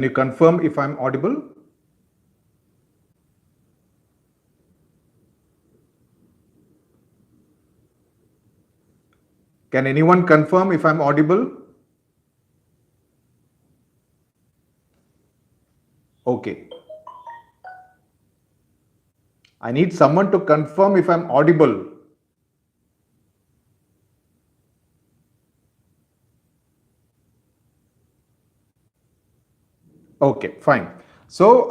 you confirm if I'm audible? Can anyone confirm if I'm audible? Okay. I need someone to confirm if I'm audible. Okay, fine. So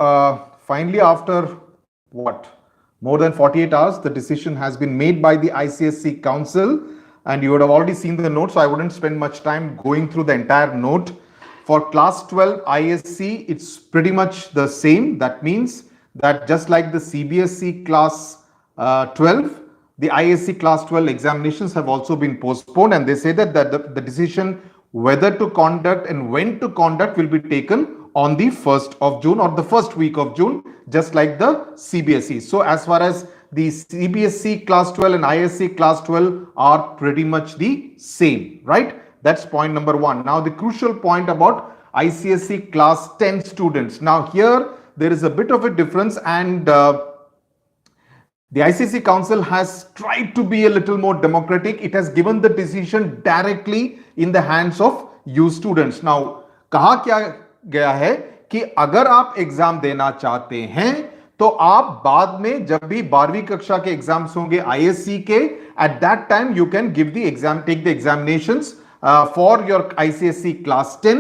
finally, after what? More than 48 hours, the decision has been made by the ICSE Council, and you would have already seen the note, so I wouldn't spend much time going through the entire note. For class 12 ISC, it's pretty much the same. That means that just like the CBSE class 12, the ISC class 12 examinations have also been postponed, and they say that the decision whether to conduct and when to conduct will be taken on the 1st of June or the first week of June, just like the CBSE. So as far as the CBSE class 12 and ISC class 12 are pretty much the same, right? That's point number one. Now the crucial point about ICSE class 10 students. Now here there is a bit of a difference, and the ICSE Council has tried to be a little more democratic. It has given the decision directly in the hands of you students. Now कहा क्या गया है कि अगर आप exam देना चाहते हैं तो आप बाद में जब भी 12वीं कक्षा के एग्जाम्स होंगे आईएससी के, at that time you can give the exam, take the examinations for your ICSE class 10.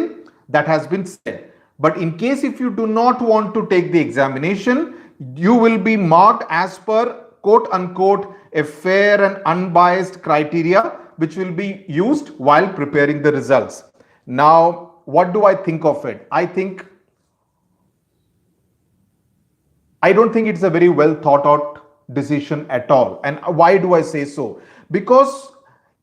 That has been said. But in case if you do not want to take the examination, you will be marked as per quote unquote a fair and unbiased criteria which will be used while preparing the results. Now, what do I think of it? I don't think it's a very well thought out decision at all. And why do I say so? Because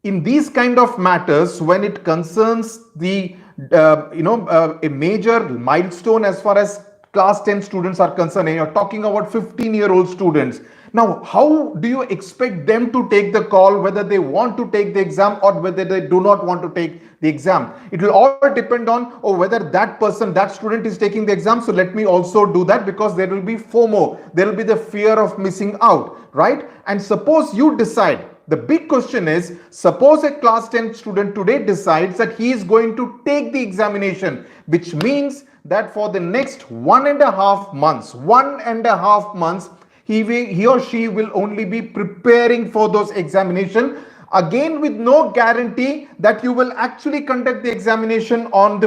in these kind of matters, when it concerns the a major milestone as far as class 10 students are concerned, and you're talking about 15-year-old students. Now, how do you expect them to take the call whether they want to take the exam or whether they do not want to take the exam? It will all depend on whether that person, that student is taking the exam, so let me also do that, because there will be FOMO. There will be the fear of missing out, right? And suppose you decide, the big question is, suppose a class 10 student today decides that he is going to take the examination, which means that for the next 1.5 months, he or she will only be preparing for those examinations, again with no guarantee that you will actually conduct the examination on the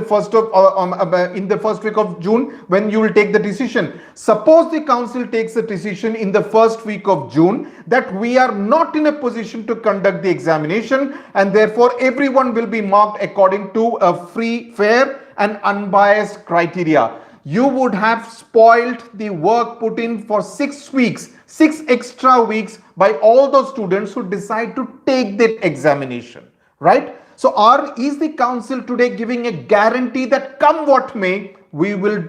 in the first week of June when you will take the decision. Suppose the council takes a decision in the first week of June that we are not in a position to conduct the examination, and therefore everyone will be marked according to a free, fair and unbiased criteria. You would have spoiled the work put in for 6 weeks, 6 extra weeks by all those students who decide to take that examination, right? So is the council today giving a guarantee that come what may, we will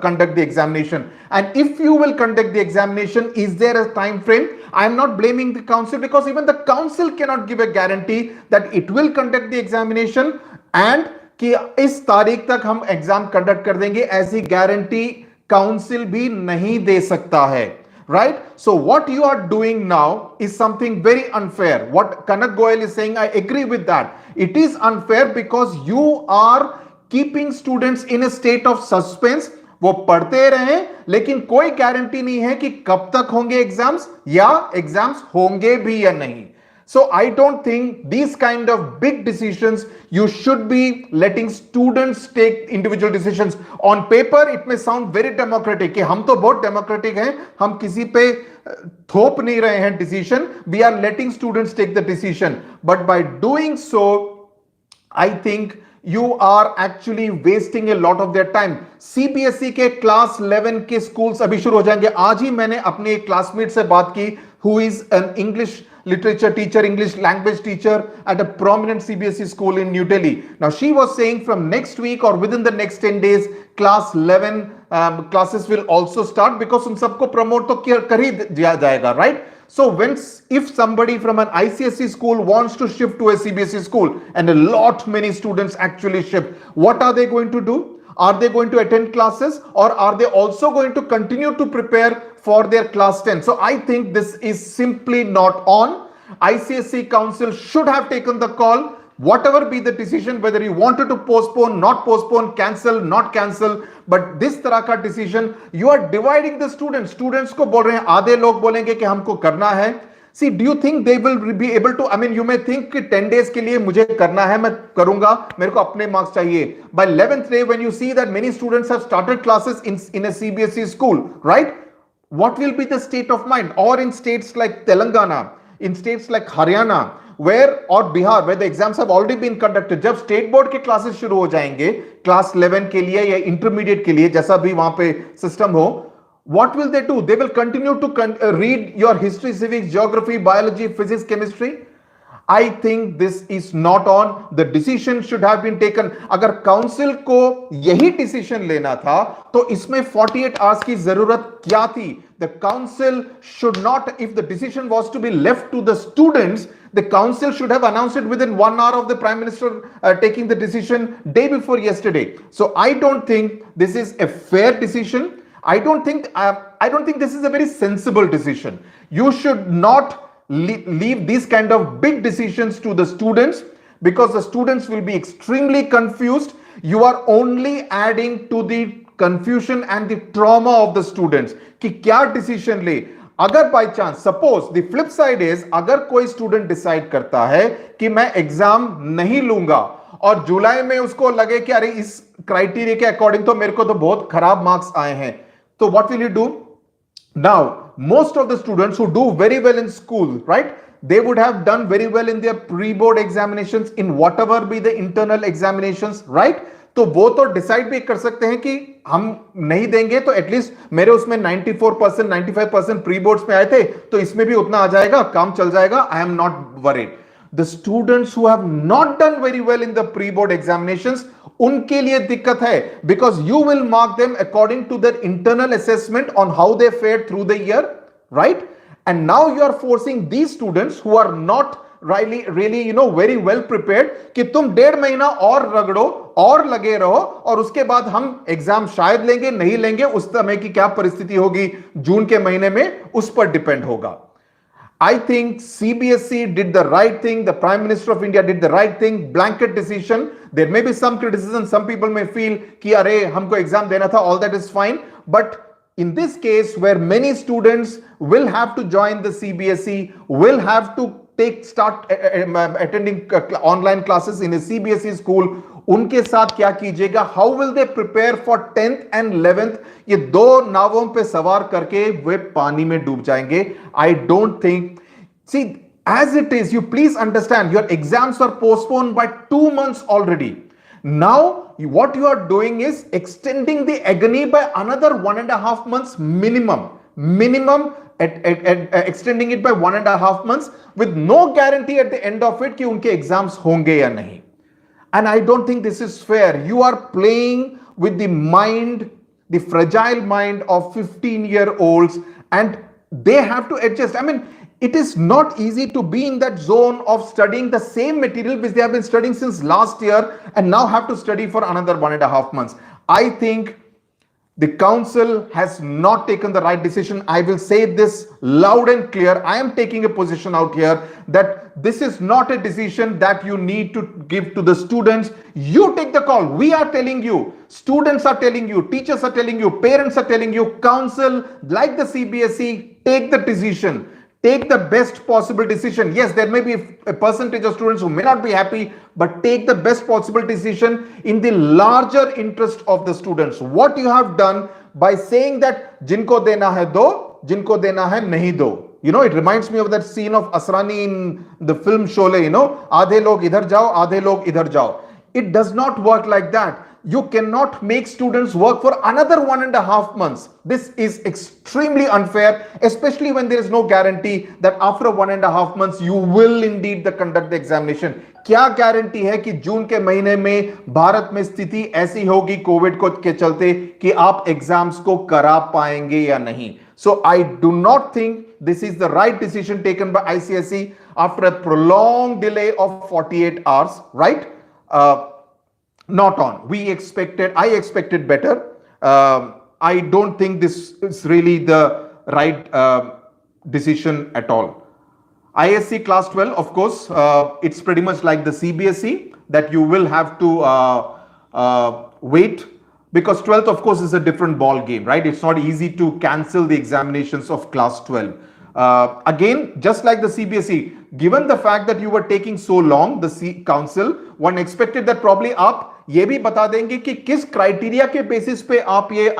conduct the examination? And if you will conduct the examination, is there a time frame? I am not blaming the council, because even the council cannot give a guarantee that it will conduct the examination and कि इस तारीख तक हम exam conduct कर देंगे, ऐसी guarantee council भी नहीं दे सकता है, right? So what you are doing now is something very unfair. What Kanak Goyal is saying, I agree with that. It is unfair because you are keeping students in a state of suspense. वो पढ़ते रहे लेकिन कोई guarantee नहीं है कि कब तक होंगे एग्जाम्स या एग्जाम्स होंगे भी या नहीं. So I don't think these kind of big decisions, you should be letting students take individual decisions. On paper, it may sound very democratic कि हम तो बहुत democratic हैं, हम किसी पे थोप नहीं रहे हैं decision. We are letting students take the decision. But by doing so, I think you are actually wasting a lot of their time. CBSE के class 11 के schools अभी शुरू हो जाएंगे. आज ही मैंने अपने एक classmate से बात की, who is an English literature teacher, English language teacher at a prominent CBSE school in New Delhi. Now she was saying from next week or within the next 10 days, class 11 classes will also start, because उन सबको promote तो कर ही दिया जाएगा, right? So if somebody from an ICSE school wants to shift to a CBSE school, and a lot many students actually shift, what are they going to do? Are they going to attend classes, or are they also going to continue to prepare for their class 10? So I think this is simply not on. ICSE Council should have taken the call. Whatever be the decision, whether you wanted to postpone, not postpone, cancel, not cancel, but this तरह का decision, you are dividing the students. Students को बोल रहे हैं, आधे लोग बोलेंगे कि हमको करना है. See, do you think they will be able to? I mean, you may think कि 10 days के लिए मुझे करना है, मैं करूंगा, मेरे को अपने marks चाहिए. By 11th day, when you see that many students have started classes in a CBSE school, right? What will be the state of mind? Or in states like Telangana, in states like Haryana, where or Bihar, where the exams have already been conducted, जब state board के classes शुरू हो जाएंगे, class 11 के लिए या intermediate के लिए, जैसा भी वहां पे system हो, what will they do? They will continue to read your history, civics, geography, biology, physics, chemistry. I think this is not on. The decision should have been taken. अगर council को यही decision लेना था, तो इसमें 48 hours की जरूरत क्या थी? The council should not, if the decision was to be left to the students, the council should have announced it within 1 hour of the Prime Minister taking the decision day before yesterday. So I don't think this is a fair decision. I don't think this is a very sensible decision. You should not leave these kind of big decisions to the students, because the students will be extremely confused. You are only adding to the confusion and the trauma of the students कि क्या decision ले. अगर by chance, suppose the flip side is, अगर कोई student decide करता है कि मैं exam नहीं लूंगा और जुलाई में उसको लगे कि अरे इस क्राइटेरिया के अकॉर्डिंग तो मेरे को तो बहुत खराब मार्क्स आए हैं, तो what will you do? Now, most of the students who do very well in school, right, they would have done very well in their pre-board examinations, in whatever be the internal examinations, right? तो वो तो decide भी कर सकते हैं कि हम नहीं देंगे, तो एटलीस्ट मेरे उसमें 94%, 95% प्री बोर्ड्स में आए थे, तो इसमें भी उतना आ जाएगा, काम चल जाएगा. I am not worried. The students who have not done very well in the pre-board examinations, उनके लिए दिक्कत है, because you will mark them according to their internal assessment on how they fared through the year, right? And now you are forcing these students who are not really very well prepared कि तुम 1.5 महीना और रगड़ो और लगे रहो, और उसके बाद हम एग्जाम शायद लेंगे, नहीं लेंगे, उस समय की क्या परिस्थिति होगी जून के महीने में, उस पर डिपेंड होगा. I think CBSE did the right thing. The Prime Minister of India did the right thing. Blanket decision. There may be some criticism. Some people may feel कि अरे हमको exam देना था. All that is fine. But in this case, where many students will have to join the CBSE, will have to start attending online classes in a CBSE school, उनके साथ क्या कीजिएगा? How will they prepare for 10th and 11th? ये दो नावों पे सवार करके वे पानी में डूब जाएंगे. I don't think. See, as it is, you please understand, your exams are postponed by 2 months already. Now, what you are doing is extending the agony by another 1.5 months minimum. Extending it by 1.5 months with no guarantee at the end of it कि उनके exams होंगे या नहीं. And I don't think this is fair. You are playing with the mind, the fragile mind of 15-year-olds, and they have to adjust. I mean, it is not easy to be in that zone of studying the same material which they have been studying since last year and now have to study for another 1.5 months. I think the council has not taken the right decision. I will say this loud and clear. I am taking a position out here that this is not a decision that you need to give to the students. You take the call. We are telling you, students are telling you, teachers are telling you, parents are telling you, council, like the CBSE, take the decision. Take the best possible decision. Yes, there may be a percentage of students who may not be happy, but take the best possible decision in the larger interest of the students. What you have done by saying that जिनको देना है दो, जिनको देना है नहीं दो. You know, it reminds me of that scene of Asrani in the film Sholay, you know, आधे लोग इधर जाओ, आधे लोग इधर जाओ. It does not work like that. You cannot make students work for another 1.5 months. This is extremely unfair, especially when there is no guarantee that after 1.5 months you will indeed conduct the examination. क्या guarantee है कि जून के महीने में भारत में स्थिति ऐसी होगी कोविड के चलते कि आप एग्जाम्स को करा पाएंगे या नहीं? So I do not think this is the right decision taken by ICSE after a prolonged delay of 48 hours, right? Not on. I expected better. I don't think this is really the right decision at all. ISC class 12, of course, it's pretty much like the CBSE that you will have to wait, because 12th, of course, is a different ball game, right? It's not easy to cancel the examinations of class 12. Again, just like the CBSE, given the fact that you were taking so long, the council, one expected that probably आप ये भी बता देंगे कि किस criteria के basis पे आप ये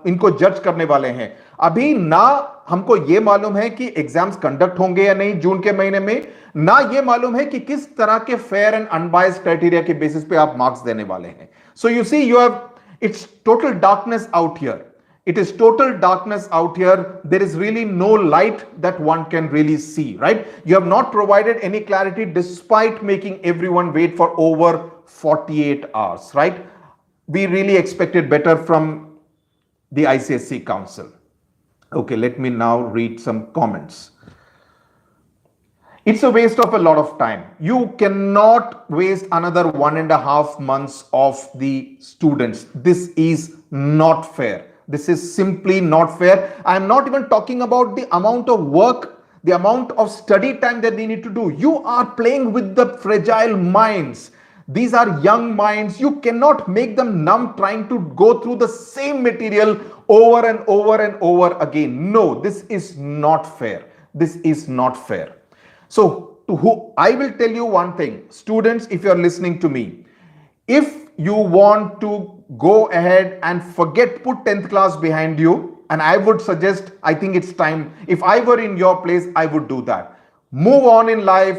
इनको जज करने वाले हैं. अभी ना हमको ये मालूम है कि एग्जाम्स कंडक्ट होंगे या नहीं जून के महीने में, ना ये मालूम है कि किस तरह के फेयर एंड अनबायस्ड क्राइटेरिया के बेसिस पे आप मार्क्स देने वाले हैं. So you see, you have, it's total darkness out here. It is total darkness out here. There is really no light that one can really see, right? You have not provided any clarity despite making everyone wait for over 48 hours, right? We really expected better from the ICSE Council. Okay, let me now read some comments. It's a waste of a lot of time. You cannot waste another 1.5 months of the students. This is not fair. This is simply not fair. I am not even talking about the amount of work, the amount of study time that they need to do. You are playing with the fragile minds. These are young minds. You cannot make them numb trying to go through the same material over and over and over again. No, this is not fair. This is not fair. So, I will tell you one thing, students, if you are listening to me, if you want to go ahead and forget, put 10th class behind you, and I would suggest, I think it's time, if I were in your place, I would do that. Move on in life,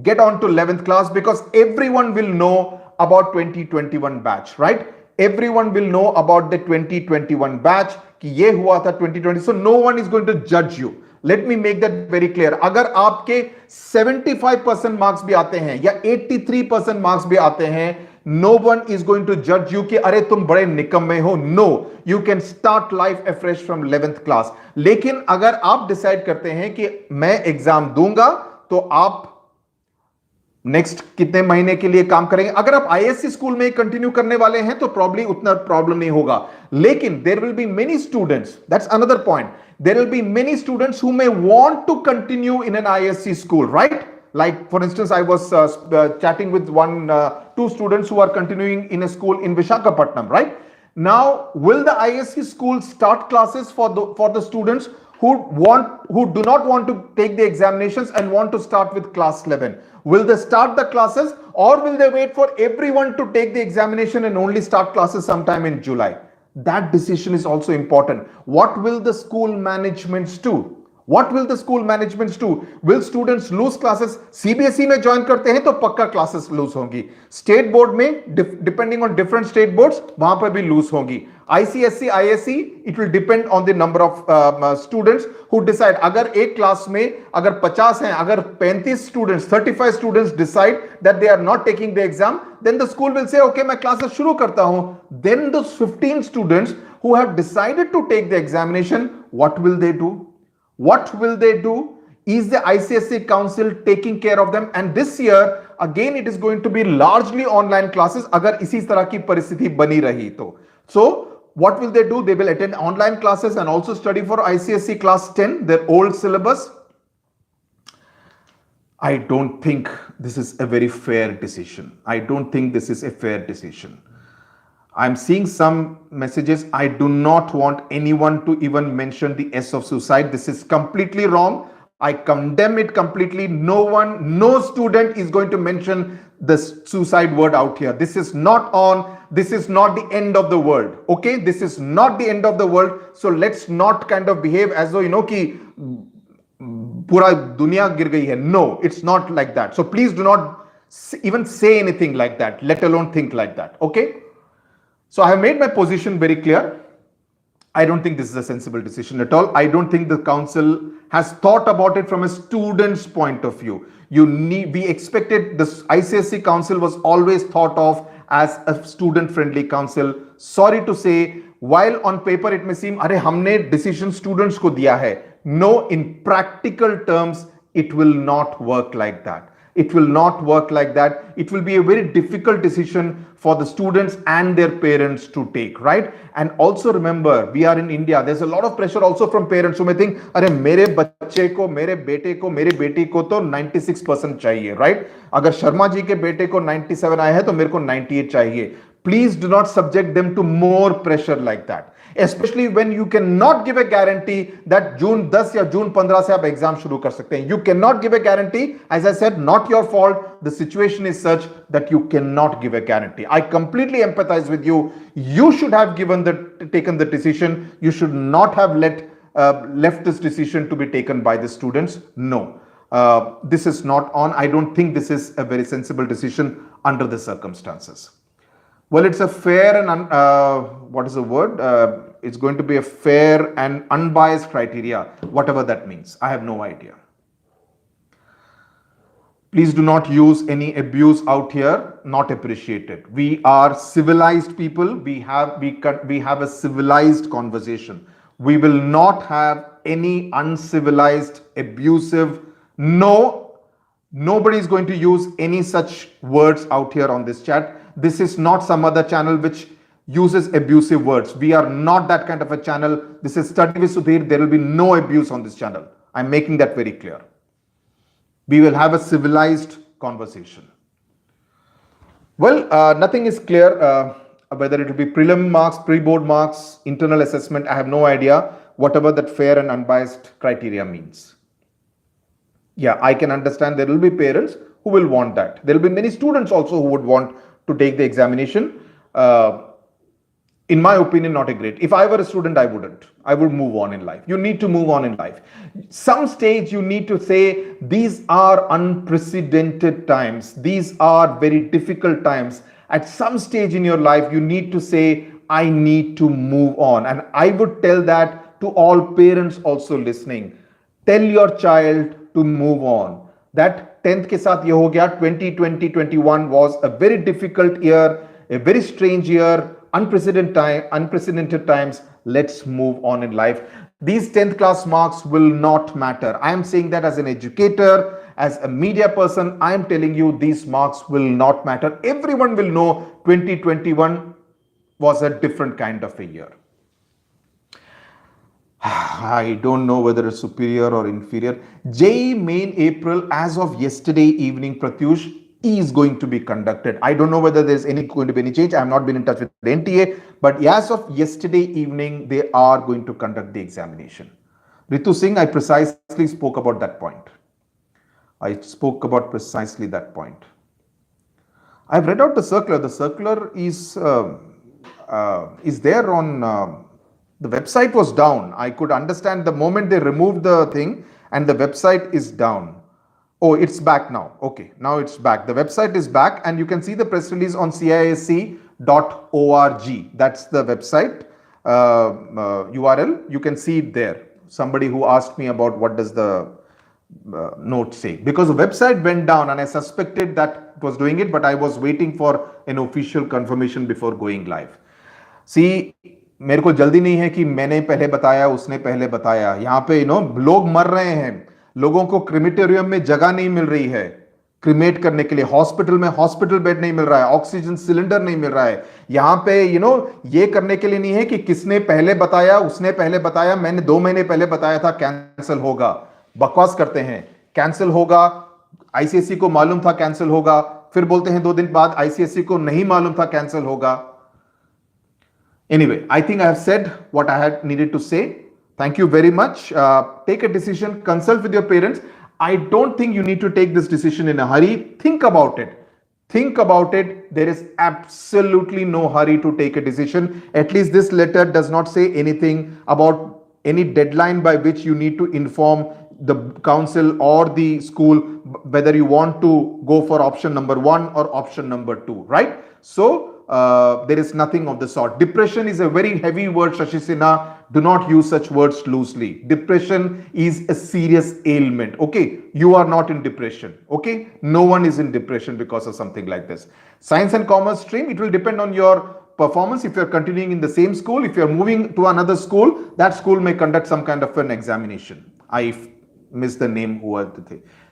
get on to 11th class, because everyone will know about 2021 batch, right? Everyone will know about the 2021 batch, कि ये हुआ था 2020, so no one is going to judge you. Let me make that very clear. अगर आपके 75% marks भी आते हैं या 83% मार्क्स भी आते हैं, no one is going to judge you कि अरे तुम बड़े निकम्मे हो. No, you can start life afresh from 11th class. लेकिन अगर आप डिसाइड करते हैं कि मैं एग्जाम दूंगा, तो आप नेक्स्ट कितने महीने के लिए काम करेंगे. अगर आप आईएससी स्कूल में कंटिन्यू करने वाले हैं तो प्रॉब्ली उतना प्रॉब्लम नहीं होगा. लेकिन there will be many students, that's another point, there will be many students who may want to continue in an ISC school, right? Like, for instance, I was chatting with two students who are continuing in a school in Visakhapatnam, right? Now, will the ISC school start classes for the students who do not want to take the examinations and want to start with class 11? Will they start the classes, or will they wait for everyone to take the examination and only start classes sometime in July? That decision is also important. What will the school managements do? What will the school managements do? Will students lose classes? CBSE में join करते हैं तो पक्का classes lose होंगी. State board में depending on different state boards वहां पर भी lose होंगी. ICSE, ISC, it will depend on the number of students who decide. अगर एक क्लास में अगर 50 हैं, अगर 35 students, 35 students decide that they are not taking the exam, then the school will say, okay, मैं classes शुरू करता हूं. Then those 15 students who have decided to take the examination, what will they do? What will they do? Is the ICSE Council taking care of them? And this year, again, it is going to be largely online classes अगर इसी तरह की परिस्थिति बनी रही तो. So, what will they do? They will attend online classes and also study for ICSE class 10, their old syllabus. I don't think this is a very fair decision. I don't think this is a fair decision. I'm seeing some messages. I do not want anyone to even mention the S of suicide. This is completely wrong. I condemn it completely. No student is going to mention the suicide word out here. This is not on. This is not the end of the world. Okay? This is not the end of the world. So let's not kind of behave as though, कि पूरा दुनिया गिर गई है. No, it's not like that. So please do not even say anything like that, let alone think like that. Okay? So I have made my position very clear. I don't think this is a sensible decision at all. I don't think the council has thought about it from a student's point of view. We expected this ICSE Council was always thought of as a student-friendly council. Sorry to say, while on paper it may seem, अरे हमने decision students को दिया है. No, in practical terms, it will not work like that. It will not work like that. It will be a very difficult decision for the students and their parents to take, right? And also remember, we are in India. There's a lot of pressure also from parents who may think, अरे मेरे बच्चे को, मेरे बेटे को, मेरे बेटी को तो 96% चाहिए, right? अगर शर्मा जी के बेटे को 97 आए हैं तो मेरे को 98 चाहिए. Please do not subject them to more pressure like that. Especially when you cannot give a guarantee that June 10 या June 15 से आप एग्जाम शुरू कर सकते हैं. You cannot give a guarantee. As I said, not your fault. The situation is such that you cannot give a guarantee. I completely empathize with you. You should have taken the decision. You should not have left this decision to be taken by the students. No, this is not on. I don't think this is a very sensible decision under the circumstances. Well, it's a fair and what is the word? It's going to be a fair and unbiased criteria, whatever that means. I have no idea. Please do not use any abuse out here. Not appreciated. We are civilized people. We have a civilized conversation. We will not have any uncivilized, abusive. No, nobody is going to use any such words out here on this chat. This is not some other channel which uses abusive words. We are not that kind of a channel. This is Study with Sudhir. There will be no abuse on this channel. I'm making that very clear. We will have a civilized conversation. Well, nothing is clear. Whether it will be prelim marks, pre-board marks, internal assessment, I have no idea. Whatever that fair and unbiased criteria means. Yeah, I can understand there will be parents who will want that. There will be many students also who would want to take the examination. In my opinion, not a great. If I were a student, I wouldn't. I would move on in life. You need to move on in life. Some stage you need to say, these are unprecedented times. These are very difficult times. At some stage in your life, you need to say, I need to move on. And I would tell that to all parents also listening. Tell your child to move on. That 10th के साथ ये हो गया. 2020-21 was a very difficult year, a very strange year, unprecedented times. Let's move on in life. These 10th class marks will not matter. I am saying that as an educator, as a media person, I am telling you these marks will not matter. Everyone will know 2021 was a different kind of a year. I don't know whether it's superior or inferior. JEE Main April, as of yesterday evening, Pratyush, is going to be conducted. I don't know whether there's going to be any change. I have not been in touch with the NTA, but as of yesterday evening, they are going to conduct the examination. Ritu Singh, I precisely spoke about that point. I spoke about precisely that point. I've read out the circular. The circular is there on... the website was down. I could understand the moment they removed the thing and the website is down. Oh, it's back now. Okay, now it's back. The website is back and you can see the press release on CISC.org. That's the website URL. You can see it there. Somebody who asked me about what does the note say. Because the website went down and I suspected that it was doing it, but I was waiting for an official confirmation before going live. See, मेरे को जल्दी नहीं है कि मैंने पहले बताया उसने पहले बताया. यहाँ पे लोग मर रहे हैं. लोगों को क्रिमेटोरियम में जगह नहीं मिल रही है क्रिमेट करने के लिए. हॉस्पिटल में हॉस्पिटल बेड नहीं मिल रहा है. ऑक्सीजन सिलेंडर नहीं मिल रहा है. यहाँ पे ये करने के लिए नहीं है कि किसने पहले बताया उसने पहले बताया मैंने 2 महीने पहले बताया था कैंसिल होगा. बकवास करते हैं. कैंसिल होगा. आईसीएसई को मालूम था कैंसिल होगा. फिर बोलते हैं 2 दिन बाद आईसीएसई को नहीं मालूम था कैंसिल होगा. Anyway, I think I have said what I had needed to say. Thank you very much. Take a decision, consult with your parents. I don't think you need to take this decision in a hurry. Think about it. Think about it. There is absolutely no hurry to take a decision. At least this letter does not say anything about any deadline by which you need to inform the council or the school whether you want to go for option number 1 or option number 2, right? So, there is nothing of the sort. Depression is a very heavy word, Shashi Sinha. Do not use such words loosely. Depression is a serious ailment. Okay, you are not in depression. Okay, no one is in depression because of something like this. Science and commerce stream, it will depend on your performance. If you're continuing in the same school, if you're moving to another school, that school may conduct some kind of an examination. I missed the name.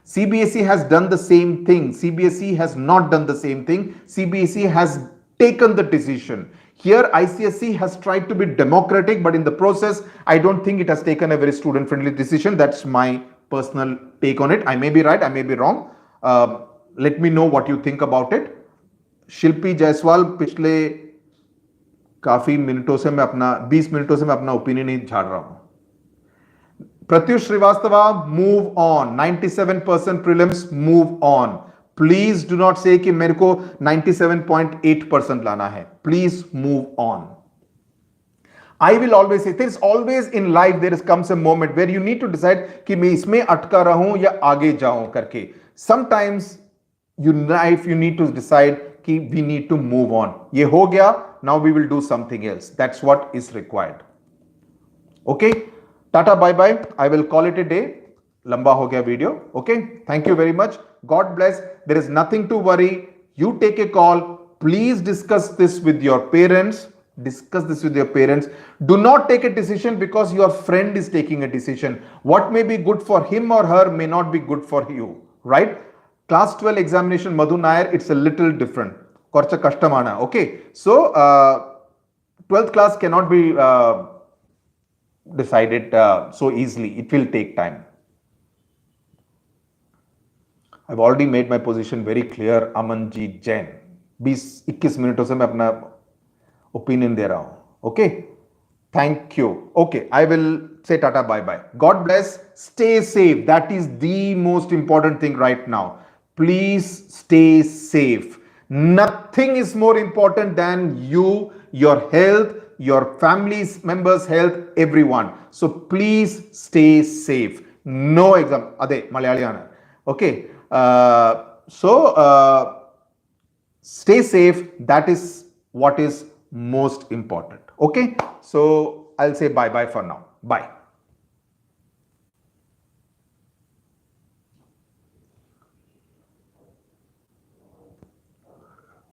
CBSE has done the same thing. CBSE has not done the same thing. CBSE has taken the decision. Here, ICSE has tried to be democratic, but in the process, I don't think it has taken a very student-friendly decision. That's my personal take on it. I may be right, I may be wrong. Let me know what you think about it. शिल्पी जायसवाल, पिछले काफी मिनटों से मैं अपना 20 मिनटों से मैं अपना ओपिनियन ही झाड़ रहा हूं. Pratyush Srivastava, move on. 97% prelims, move on. Please do not say कि मेरे को 97.8% लाना है. Please move on. I will always say, there is always in life, there comes a moment where you need to decide कि मैं इसमें अटका रहूं या आगे जाऊं करके. Sometimes you need to decide कि we need to move on. ये हो गया, now we will do something else. That's what is required. Okay? Tata, bye bye. I will call it a day. Lamba ho gaya video. Okay. Thank you very much. God bless. There is nothing to worry. You take a call. Please discuss this with your parents. Discuss this with your parents. Do not take a decision because your friend is taking a decision. What may be good for him or her may not be good for you. Right? Class 12 examination, Madhu Nair, it's a little different. Korcha kashtamana. Okay. So, 12th class cannot be decided so easily. It will take time. I've already made my position very clear. Amanjeet Jain, 20-21 मिनटों से मैं अपना opinion दे रहा हूं. Okay, thank you. Okay, I will say tata, bye bye. God bless. Stay safe. That is the most important thing right now. Please stay safe. Nothing is more important than you, your health, your family's members' health, everyone. So please stay safe. No exam. Ade Malayaliana. Okay. Stay safe. That is what is most important. Okay. So I'll say bye bye for now. Bye.